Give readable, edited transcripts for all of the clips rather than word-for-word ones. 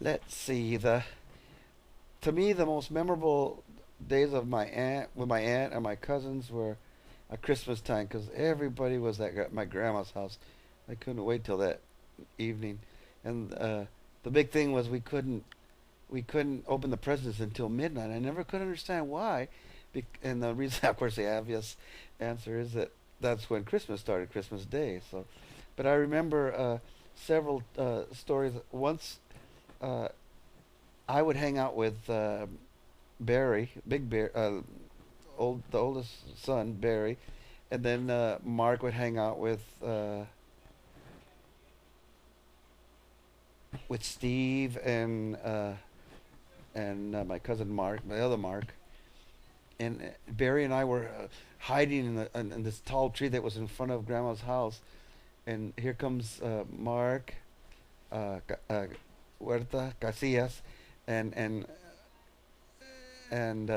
Let's see. The To me, the most memorable days of my aunt and my cousins were at Christmas time because everybody was at my grandma's house. I couldn't wait till that evening, and the big thing was we couldn't open the presents until midnight. I never could understand why, and the reason, of course, the obvious answer is that that's when Christmas started, Christmas Day. So, but I remember several stories. Once uh, I would hang out with Barry, Big Bear, the oldest son, Barry, and then Mark would hang out with Steve and my cousin Mark, my other Mark, and Barry and I were hiding in this tall tree that was in front of Grandma's house, and here comes Mark, Huerta Casillas, and and and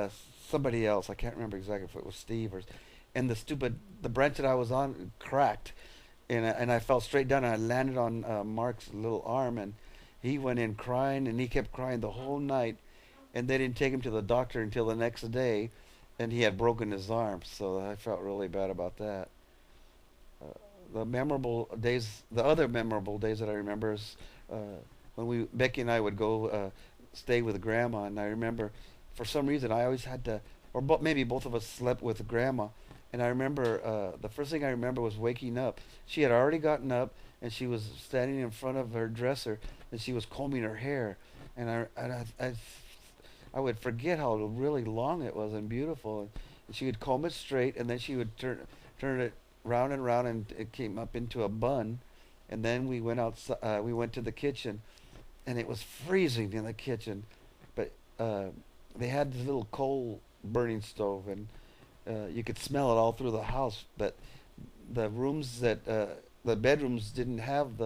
somebody else. I can't remember exactly if it was Steve or. And the branch that I was on cracked, and I fell straight down and I landed on Mark's little arm, and he went in crying and he kept crying the whole night, and they didn't take him to the doctor until the next day, and he had broken his arm. So I felt really bad about that. Uh, the other memorable days that I remember is uh, when we Becky and I would go stay with Grandma, and I remember for some reason I always had to, or maybe both of us slept with Grandma, and I remember the first thing I remember was waking up. She had already gotten up and she was standing in front of her dresser and she was combing her hair, and I would forget how really long it was and beautiful, and she would comb it straight and then she would turn it round and round and it came up into a bun, and then we went outside. We went to the kitchen, and it was freezing in the kitchen, but they had this little coal burning stove, and you could smell it all through the house. But the bedrooms didn't have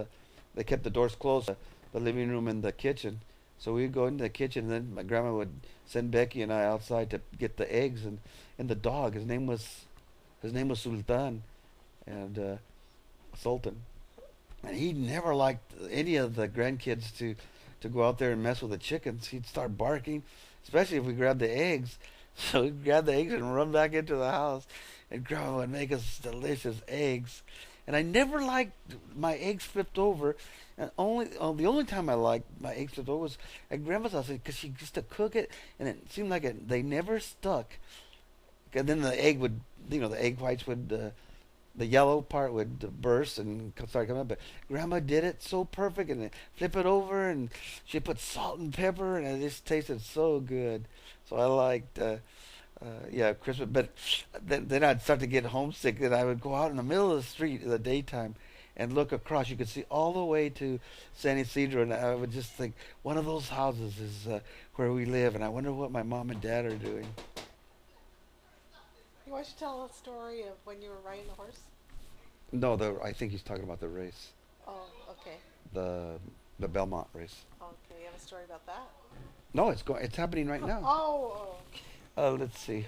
they kept the doors closed, the living room and the kitchen. So we'd go into the kitchen, and then my grandma would send Becky and I outside to get the eggs and the dog. His name was Sultan, and Sultan, and he never liked any of the grandkids to go out there and mess with the chickens. He'd start barking, especially if we grabbed the eggs. So we'd grab the eggs and run back into the house, and Grandma would make us delicious eggs. And I never liked my eggs flipped over. And the only time I liked my eggs flipped over was at Grandma's house because she used to cook it, and it seemed like they never stuck. And then the egg whites the yellow part would burst and start coming up. But Grandma did it so perfect, and then flip it over, and she put salt and pepper, and it just tasted so good. So I liked, yeah, Christmas. But then I'd start to get homesick, and I would go out in the middle of the street in the daytime and look across. You could see all the way to San Isidro, and I would just think, one of those houses is where we live, and I wonder what my mom and dad are doing. You want to tell a story of when you were riding the horse? No, I think he's talking about the race, Oh, okay. the the Belmont race. Okay, you have a story about that? No, it's happening right now. Oh, Let's see.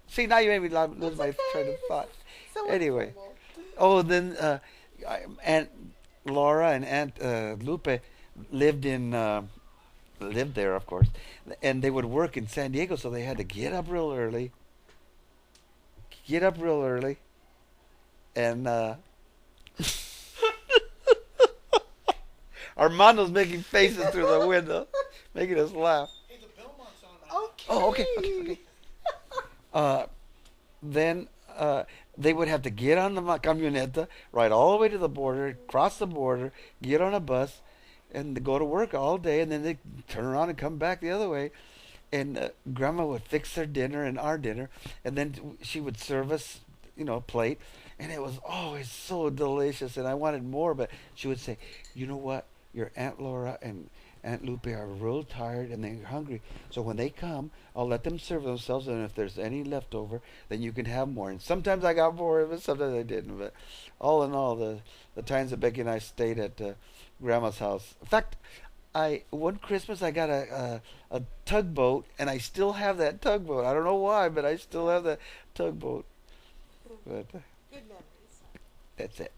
See, now you made me lose it's my train of okay. thought. So Anyway, informal. oh, then Aunt Laura and Aunt Lupe lived in lived there, of course, and they would work in San Diego, so they had to get up real early, and Armando's making faces through the window, making us laugh. Oh, okay, okay, Okay. okay. Uh, then they would have to get on the camioneta, ride all the way to the border, cross the border, get on a bus, and go to work all day, and then they turn around and come back the other way. And Grandma would fix their dinner and our dinner, and then she would serve us, a plate, and it was always so delicious, and I wanted more, but she would say, "You know what? Your Aunt Laura and Aunt Lupe are real tired and they're hungry. So when they come, I'll let them serve themselves, and if there's any left over, then you can have more." And sometimes I got more of it, sometimes I didn't. But all in all, the times that Becky and I stayed at Grandma's house. In fact, I one Christmas I got a tugboat, and I still have that tugboat. I don't know why, but I still have that tugboat. But Good memories. that's it.